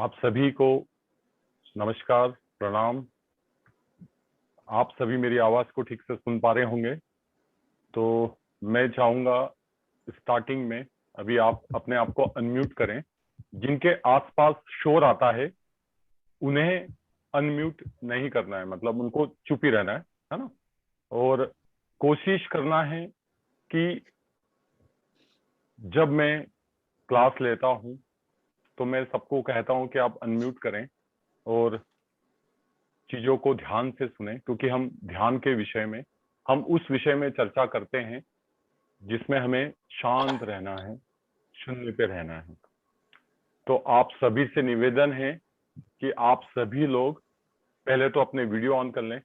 आप सभी को नमस्कार, प्रणाम। आप सभी मेरी आवाज को ठीक से सुन पा रहे होंगे। तो मैं चाहूंगा स्टार्टिंग में अभी आप अपने आप को अनम्यूट करें। जिनके आसपास शोर आता है उन्हें अनम्यूट नहीं करना है, मतलब उनको चुप ही रहना है ना। और कोशिश करना है कि जब मैं क्लास लेता हूं तो मैं सबको कहता हूं कि आप अनम्यूट करें और चीजों को ध्यान से सुने, क्योंकि हम ध्यान के विषय में, हम उस विषय में चर्चा करते हैं जिसमें हमें शांत रहना है, शून्य पे रहना है। तो आप सभी से निवेदन है कि आप सभी लोग पहले तो अपने वीडियो ऑन कर लें,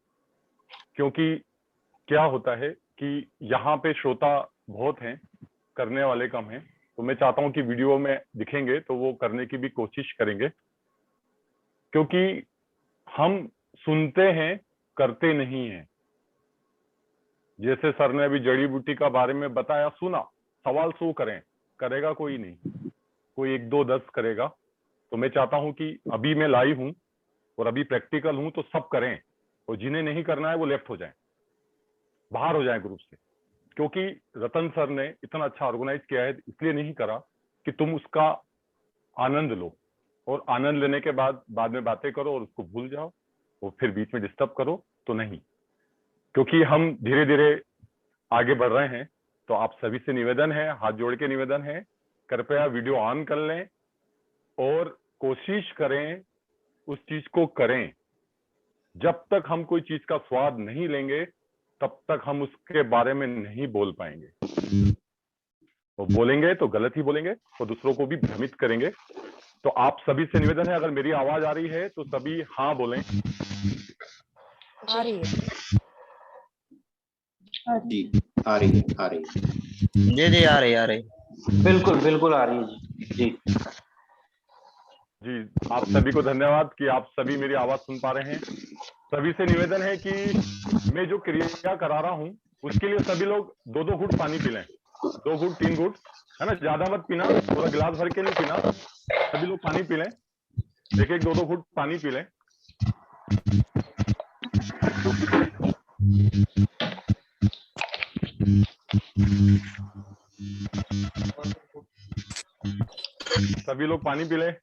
क्योंकि क्या होता है कि यहाँ पे श्रोता बहुत हैं, करने वाले कम हैं। तो मैं चाहता हूं कि वीडियो में दिखेंगे तो वो करने की भी कोशिश करेंगे, क्योंकि हम सुनते हैं, करते नहीं हैं। जैसे सर ने अभी जड़ी बूटी का बारे में बताया, सुना, सवाल 100 करें, करेगा कोई नहीं, कोई 1 2 10 करेगा। तो मैं चाहता हूं कि अभी मैं लाइव हूं और अभी प्रैक्टिकल हूं, तो सब करें, और जिन्हें नहीं करना है वो लेफ्ट हो जाएं, बाहर हो जाएं ग्रुप से। क्योंकि रतन सर ने इतना अच्छा ऑर्गेनाइज किया है, इसलिए नहीं करा कि तुम उसका आनंद लो, और आनंद लेने के बाद में बातें करो और उसको भूल जाओ और फिर बीच में डिस्टर्ब करो, तो नहीं। क्योंकि हम धीरे धीरे आगे बढ़ रहे हैं। तो आप सभी से निवेदन है, हाथ जोड़ के निवेदन है, कृपया वीडियो ऑन कर लें और कोशिश करें, उस चीज को करें। जब तक हम कोई चीज का स्वाद नहीं लेंगे तब तक हम उसके बारे में नहीं बोल पाएंगे। वो बोलेंगे तो गलत ही बोलेंगे और दूसरों को भी भ्रमित करेंगे। तो आप सभी से निवेदन है, अगर मेरी आवाज आ रही है तो सभी हाँ बोलें। आ रही है जी, आ रही है जी आ रही बिल्कुल आ रही है जी। जी, आप सभी को धन्यवाद कि आप सभी मेरी आवाज सुन पा रहे हैं। सभी से निवेदन है कि मैं जो क्रिया करा रहा हूं उसके लिए सभी लोग 2-2 घूंट पानी पी लें, 2 घूंट 3 घूंट, है ना, ज्यादा मत पीना, पूरा गिलास भर के नहीं पीना। सभी लोग पानी पी लें, 1-1 2-2 घूंट पानी पी लें। सभी लोग पानी पी लें।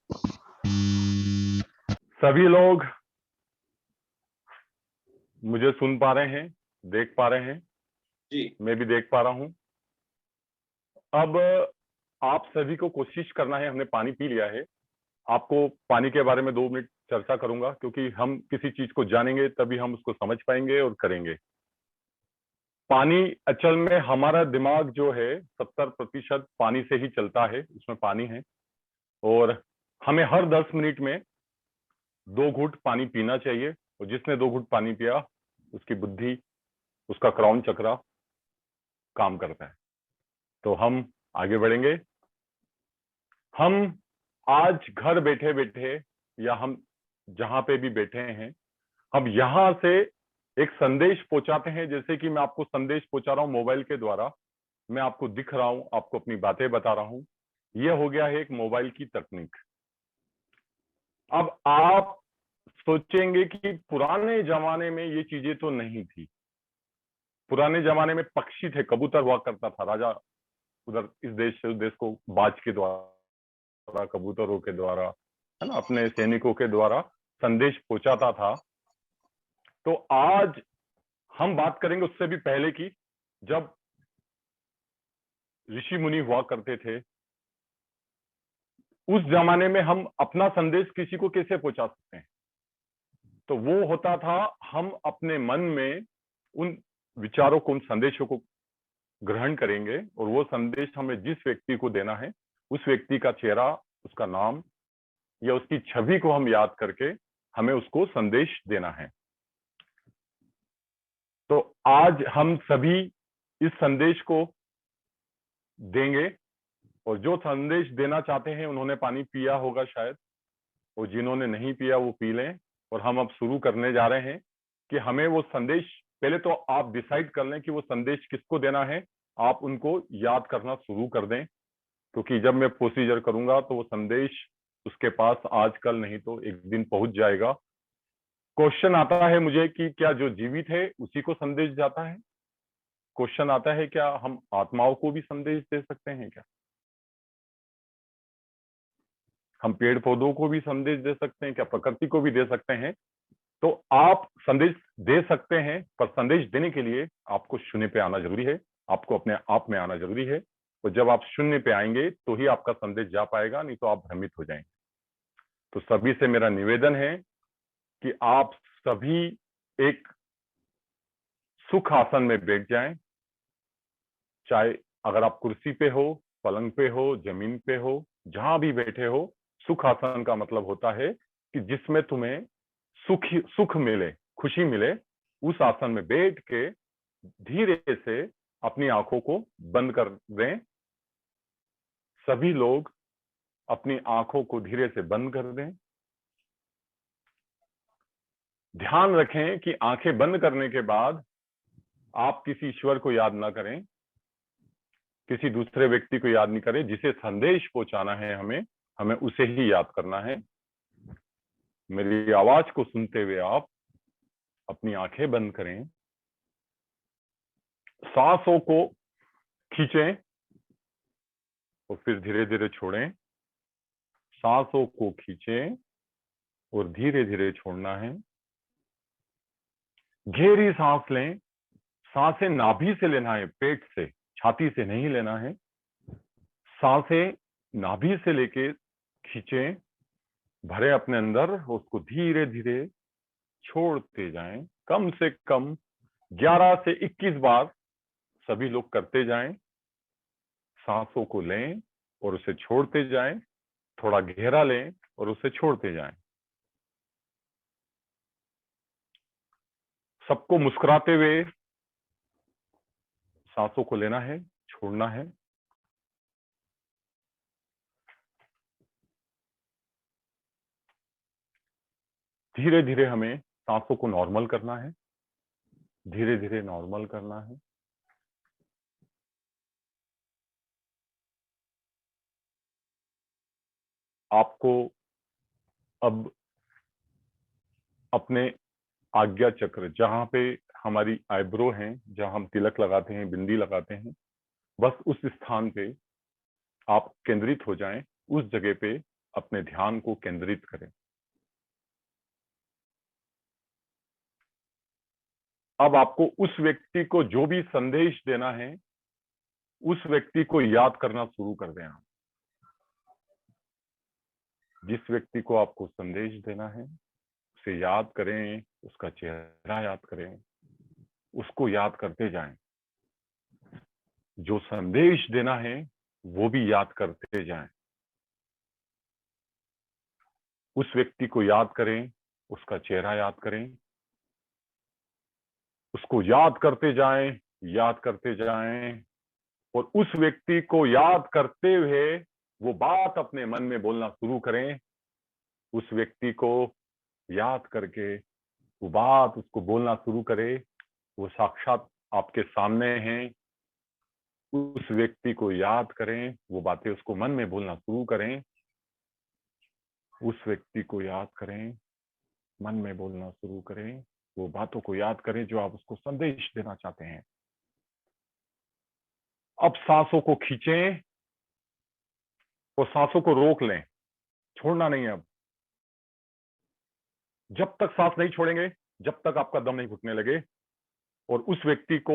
सभी लोग मुझे सुन पा रहे हैं, देख पा रहे हैं जी। मैं भी देख पा रहा हूं। अब आप सभी को कोशिश करना है, हमने पानी पी लिया है, आपको पानी के बारे में 2 मिनट चर्चा करूंगा, क्योंकि हम किसी चीज को जानेंगे तभी हम उसको समझ पाएंगे और करेंगे। पानी, असल में हमारा दिमाग जो है 70% पानी से ही चलता है, उसमें पानी है। और हमें हर 10 मिनट में 2 घूंट पानी पीना चाहिए, और जिसने 2 घूंट पानी पिया उसकी बुद्धि, उसका क्राउन चक्रा काम करता है। तो हम आगे बढ़ेंगे। हम आज घर बैठे बैठे, या हम जहां पे भी बैठे हैं, हम यहां से एक संदेश पहुंचाते हैं। जैसे कि मैं आपको संदेश पहुंचा रहा हूं मोबाइल के द्वारा, मैं आपको दिख रहा हूं, आपको अपनी बातें बता रहा हूं। यह हो गया है एक मोबाइल की तकनीक। अब आप सोचेंगे कि पुराने जमाने में ये चीजें तो नहीं थी। पुराने जमाने में पक्षी थे, कबूतर हुआ करता था, राजा उधर इस देश से उस देश को बाज के द्वारा, कबूतरों के द्वारा, है ना, अपने सैनिकों के द्वारा संदेश पहुंचाता था। तो आज हम बात करेंगे उससे भी पहले की, जब ऋषि मुनि हुआ करते थे। उस जमाने में हम अपना संदेश किसी को कैसे पहुंचा सकते हैं? तो वो होता था, हम अपने मन में उन विचारों को, उन संदेशों को ग्रहण करेंगे, और वो संदेश हमें जिस व्यक्ति को देना है, उस व्यक्ति का चेहरा, उसका नाम या उसकी छवि को हम याद करके हमें उसको संदेश देना है। तो आज हम सभी इस संदेश को देंगे, और जो संदेश देना चाहते हैं उन्होंने पानी पिया होगा शायद, और जिन्होंने नहीं पिया वो पी लें। और हम अब शुरू करने जा रहे हैं कि हमें वो संदेश, पहले तो आप डिसाइड कर लें कि वो संदेश किसको देना है, आप उनको याद करना शुरू कर दें, क्योंकि जब मैं प्रोसीजर करूंगा तो वो संदेश उसके पास आज कल नहीं तो एक दिन पहुंच जाएगा। क्वेश्चन आता है मुझे कि क्या जो जीवित है उसी को संदेश जाता है? क्वेश्चन आता है क्या हम आत्माओं को भी संदेश दे सकते हैं क्या? हम पेड़ पौधों को भी संदेश दे सकते हैं क्या? प्रकृति को भी दे सकते हैं? तो आप संदेश दे सकते हैं, पर संदेश देने के लिए आपको शून्य पे आना जरूरी है, आपको अपने आप में आना जरूरी है। और जब आप शून्य पे आएंगे तो ही आपका संदेश जा पाएगा, नहीं तो आप भ्रमित हो जाएंगे। तो सभी से मेरा निवेदन है कि आप सभी एक सुख आसन में बैठ जाएं, चाहे अगर आप कुर्सी पे हो, पलंग पे हो, जमीन पे हो, जहां भी बैठे हो। सुख आसन का मतलब होता है कि जिसमें तुम्हें सुख मिले, खुशी मिले, उस आसन में बैठ के धीरे से अपनी आंखों को बंद कर दें। सभी लोग अपनी आंखों को धीरे से बंद कर दें। ध्यान रखें कि आंखें बंद करने के बाद आप किसी ईश्वर को याद ना करें, किसी दूसरे व्यक्ति को याद नहीं करें। जिसे संदेश पहुंचाना है हमें उसे ही याद करना है। मेरी आवाज को सुनते हुए आप अपनी आंखें बंद करें, सांसों को खींचें और फिर धीरे धीरे छोड़ें। सांसों को खींचें और धीरे धीरे छोड़ना है। गहरी सांस लें। सांसें नाभि से लेना है, पेट से, छाती से नहीं लेना है। सांसें नाभि से लेके खींचें, भरे अपने अंदर, उसको धीरे धीरे छोड़ते जाएं। कम से कम 11 से 21 बार सभी लोग करते जाएं। सांसों को लें और उसे छोड़ते जाएं, थोड़ा गहरा लें और उसे छोड़ते जाएं। सबको मुस्कुराते हुए सांसों को लेना है, छोड़ना है। धीरे धीरे हमें सांसों को नॉर्मल करना है, धीरे धीरे नॉर्मल करना है। आपको अब अपने आज्ञा चक्र, जहां पे हमारी आईब्रो है, जहां हम तिलक लगाते हैं, बिंदी लगाते हैं, बस उस स्थान पे आप केंद्रित हो जाएं। उस जगह पे अपने ध्यान को केंद्रित करें। अब आपको उस व्यक्ति को जो भी संदेश देना है, उस व्यक्ति को याद करना शुरू कर दें। आप जिस व्यक्ति को आपको संदेश देना है उसे याद करें, उसका चेहरा याद करें, उसको याद करते जाएं। जो संदेश देना है वो भी याद करते जाएं। उस व्यक्ति को याद करें, उसका चेहरा याद करें, उसको याद करते जाएं, याद करते जाएं। और उस व्यक्ति को याद करते हुए वो बात अपने मन में बोलना शुरू करें। उस व्यक्ति को याद करके वो बात उसको बोलना शुरू करे। वो साक्षात आपके सामने हैं। उस व्यक्ति को याद करें, वो बातें उसको मन में बोलना शुरू करें। उस व्यक्ति को याद करें, मन में बोलना शुरू करें, वो बातों को याद करें जो आप उसको संदेश देना चाहते हैं। अब सांसों को खींचें और सांसों को रोक लें, छोड़ना नहीं है। अब जब तक सांस नहीं छोड़ेंगे, जब तक आपका दम नहीं घुटने लगे। और उस व्यक्ति को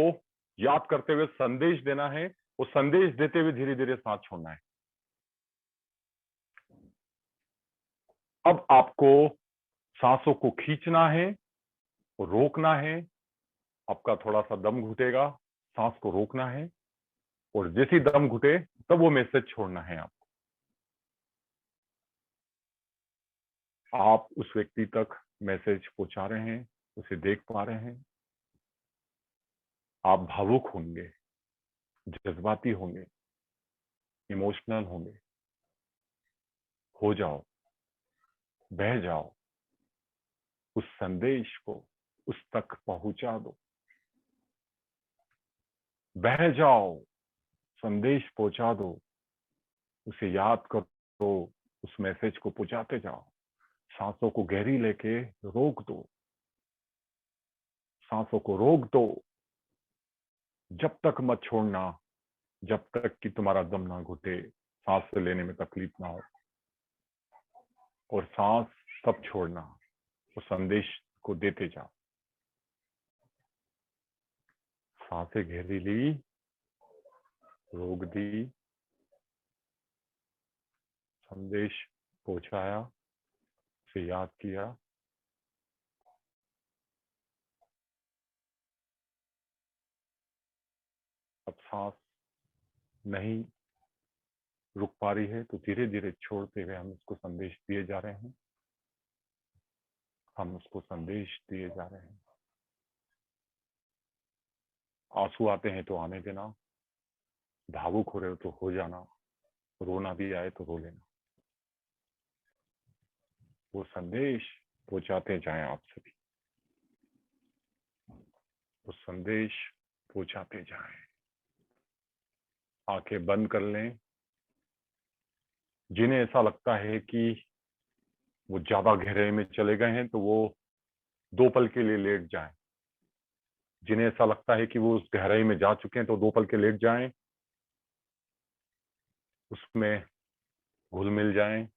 याद करते हुए संदेश देना है, वो संदेश देते हुए धीरे धीरे सांस छोड़ना है। अब आपको सांसों को खींचना है और रोकना है। आपका थोड़ा सा दम घुटेगा, सांस को रोकना है और जैसी दम घुटे तब वो मैसेज छोड़ना है। आप उस व्यक्ति तक मैसेज पहुंचा रहे हैं, उसे देख पा रहे हैं। आप भावुक होंगे, जज्बाती होंगे, इमोशनल होंगे। हो जाओ, बह जाओ, उस संदेश को उस तक पहुंचा दो। बह जाओ, संदेश पहुंचा दो, उसे याद करो, उस मैसेज को पहुंचाते जाओ। सांसों को गहरी लेके रोक दो, सांसों को रोक दो, जब तक मत छोड़ना जब तक कि तुम्हारा दम ना घुटे, सांस लेने में तकलीफ ना हो। और सांस तब छोड़ना, उस संदेश को देते जाओ। सांसें गहरी ली, रोक दी, संदेश पहुंचाया, उसे याद किया। अब सांस नहीं रुक पा रही है तो धीरे धीरे छोड़ते हुए हम उसको संदेश दिए जा रहे हैं, हम उसको संदेश दिए जा रहे हैं। आंसू आते हैं तो आने देना, भावुक हो रहे हो तो हो जाना, रोना भी आए तो रो लेना। वो संदेश पहुंचाते जाएं आप सभी, वो संदेश पहुंचाते जाएं। आंखें बंद कर लें। जिन्हें ऐसा लगता है कि वो ज्यादा गहराई में चले गए हैं तो वो 2 पल के लिए लेट जाएं। जिन्हें ऐसा लगता है कि वो उस गहराई में जा चुके हैं तो 2 पल के लेट जाएं, उसमें घुल मिल जाएं,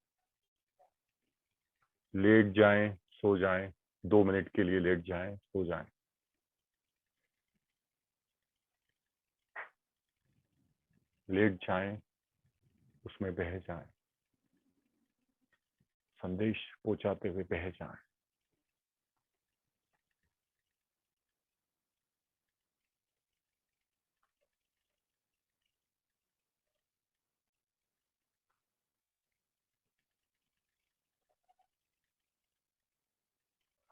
लेट जाएं, सो जाएं। 2 मिनट के लिए लेट जाएं, सो जाएं। लेट जाएं, उसमें बह जाएं, संदेश पहुंचाते हुए बह जाएं।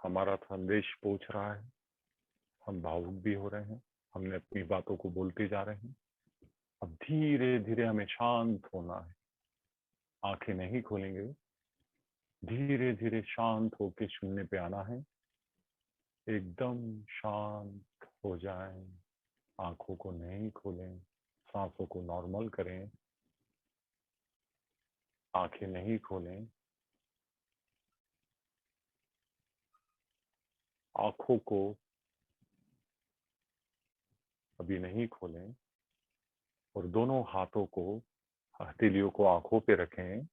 हमारा संदेश पहुंच रहा है, हम भावुक भी हो रहे हैं, हमने अपनी बातों को बोलते जा रहे हैं। अब धीरे धीरे हमें शांत होना है, आंखें नहीं खोलेंगे, धीरे धीरे शांत होके शून्य पे आना है। एकदम शांत हो जाएं, आंखों को नहीं खोलें, सांसों को नॉर्मल करें, आंखें नहीं खोलें, आंखों को अभी नहीं खोलें और दोनों हाथों को, हथेलियों को आंखों पे रखें।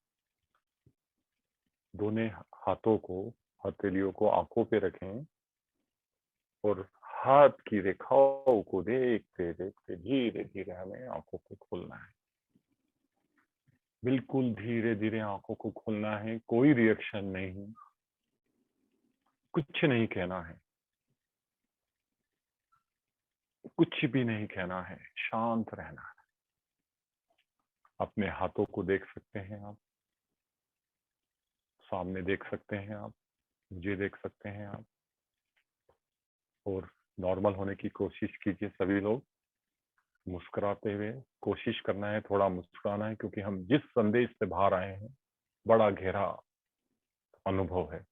दोनों हाथों को, हथेलियों को आंखों पे रखें और हाथ की रेखाओं को देखते देखते धीरे धीरे हमें आंखों को खोलना है। बिल्कुल धीरे धीरे आंखों को खोलना है, कोई रिएक्शन नहीं, कुछ नहीं कहना है, कुछ भी नहीं कहना है, शांत रहना है। अपने हाथों को देख सकते हैं आप, सामने देख सकते हैं आप, मुझे देख सकते हैं आप। और नॉर्मल होने की कोशिश कीजिए सभी लोग, मुस्कुराते हुए कोशिश करना है, थोड़ा मुस्कुराना है, क्योंकि हम जिस संदेश से बाहर आए हैं बड़ा गहरा अनुभव है।